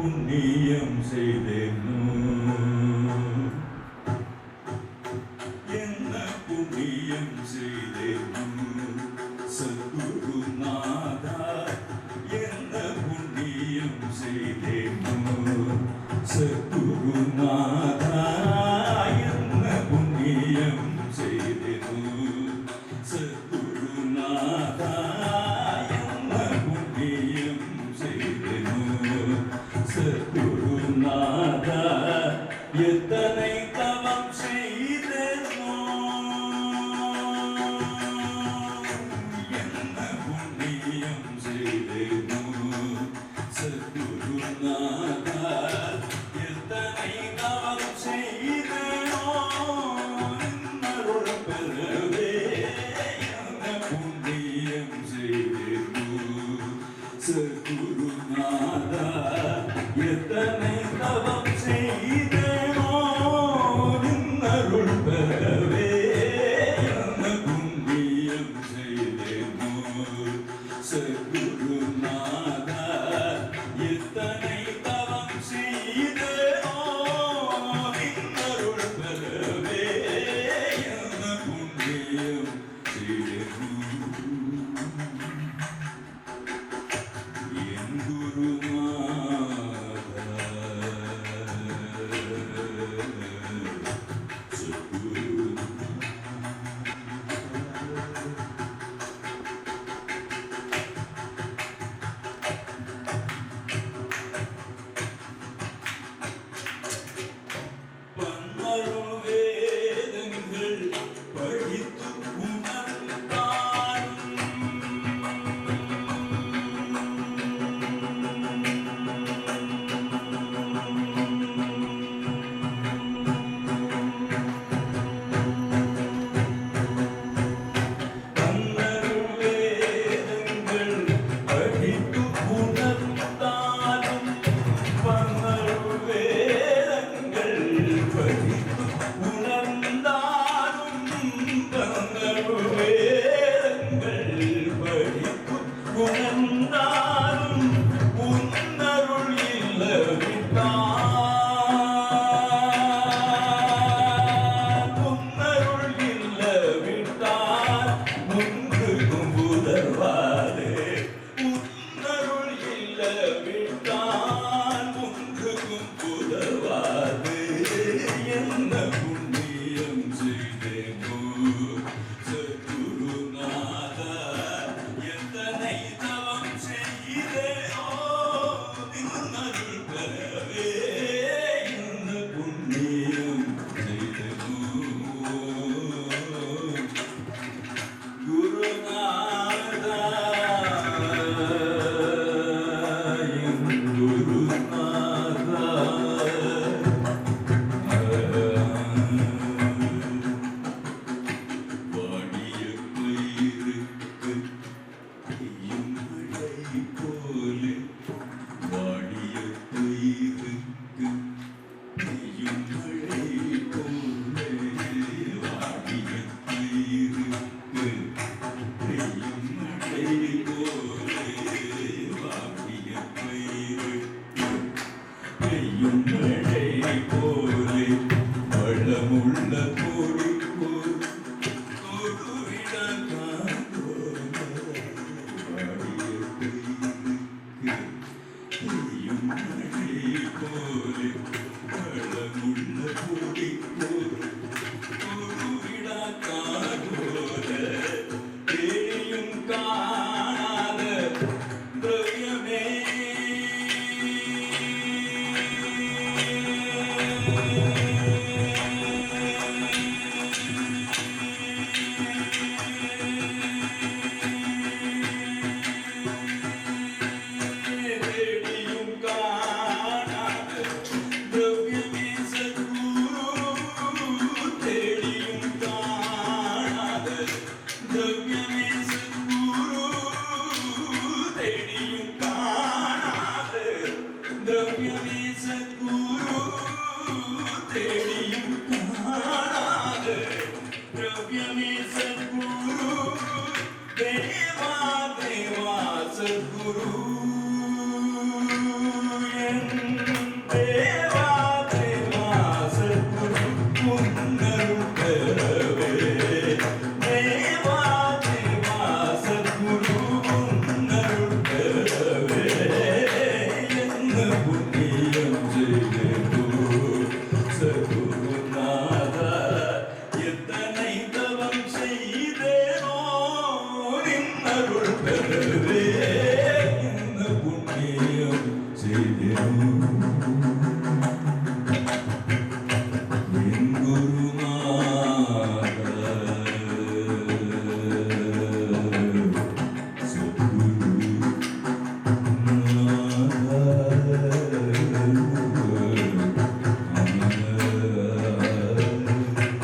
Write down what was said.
புண்ணியம் செய்தேனோ என்ன புண்ணியம் செய்தேனோ சத்குருநாதா என்ன புண்ணியம் செய்தேனோ சத்குருநாதா என்ன புண்ணியம் செய்தேனோ சத்குருநாதா என்ன புண்ணியம் செய்தேனோ சத்குருநாதா எத்தனை தவம் செய்தேனோ என்ன புண்ணியம் செய்தேனோ சத்குருநாதா எத்தனை தவம் செய்தேனோ அருள் பெறவே என்ன புண்ணியம் செய்தேனோ சத்குருநாதா எத்தனை தவம் செய்தேனோ அருள் பெறவே என்ன புண்ணியம் செய்தேனோ சத்குருநாதா எத்தனை தவம் செய்தேனோ அருள் பெறவே என்ன புண்ணியம் செய்தேனோ என் குருநாதா பன்னரும் வேதங்கள் படித்து உணர்ந்தாலும் உன்னருள் இல்லவிட்டால் உன்னருள் இல்லவிட்டால் முன்றுக்கும் புதர்வாதே உன்னருள் இல்லவிட்டால் முன்றுக்கும் புதர்வாதே என்ன புண்ணியம் செய்தேனோ சத்குருநாதா எத்தனை தவம் செய்தேனோ அருள் பெறவே என்ன புண்ணியம் செய்தேனோ குருநாதா என் குருநாதா வாடிய பயிருக்கு பெய்யும் மழை போலே வாடிய பயிருக்கு பெய்யும் மழை போலே வாடிய பயிருக்கு பெய்யும் மழை போலே வாடிய பயிருக்கு பெய்யும் மழை போலே வளமுள்ள கொடி போல் தொடுவிட பெய்யும் மழை போலே வளமுள்ள கொடி போல் தொடுவிட காதோல தேயும் காணாத திரவியமே Guru,